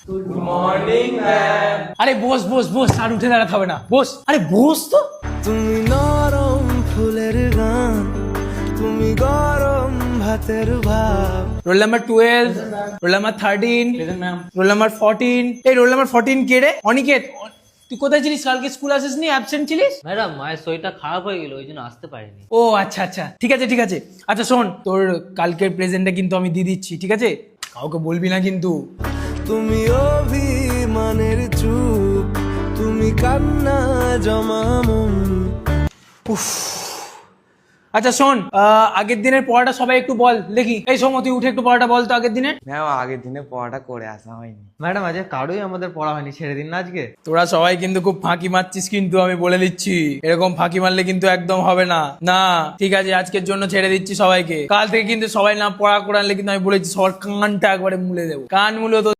Good morning ma'am. আরে বস বস বস, আর উঠে দাঁড়াতে হবে না, বস। আরে বস তো। তুমি নরম ফুলের গান, তুমি গরম ভাতের ভাব। Roll number 12, roll number 13, roll number 14। এই রোল নাম্বার 14 কে রে? অনিকেত, তুই কোথায় ছিলিস? কালকে স্কুল আসিসনি, অ্যাবসেন্ট ছিলিস? ম্যাডাম, মায়ের শরীরটা খারাপ হয়ে গেল, ওই জন্য আসতে পারিনি। ও আচ্ছা আচ্ছা, ঠিক আছে ঠিক আছে। আচ্ছা শোন, তোর কালকের প্রেজেন্টটা কিন্তু আমি দিয়ে দিচ্ছি, ঠিক আছে? কাউকে বলবি না কিন্তু। তুমি অভিমানের চুপ, তুমি কান্না জমা মন। উফ। আচ্ছা শোন, আগের দিনের পড়াটা সবাই একটু বল দেখি। এই সময় তুই উঠে একটু পড়াটা বল তো আগের দিনের। ম্যাম আগের দিনে পড়াটা করে আসা হয়নি। ম্যাডাম, আজকে কারোই আমাদের পড়া হয়নি, ছেড়ে দিন না আজকে। তোরা সবাই কিন্তু খুব ফাঁকি মারছিস, কিন্তু আমি বলে দিচ্ছি, এরকম ফাঁকি মারলে কিন্তু একদম হবে না। না ঠিক আছে, আজকের জন্য ছেড়ে দিচ্ছি সবাইকে। কাল থেকে কিন্তু সবাই না পড়া করালে কিন্তু আমি বলেছি সবার কানটা একবারে মুলে দেবো, কান মুলে তো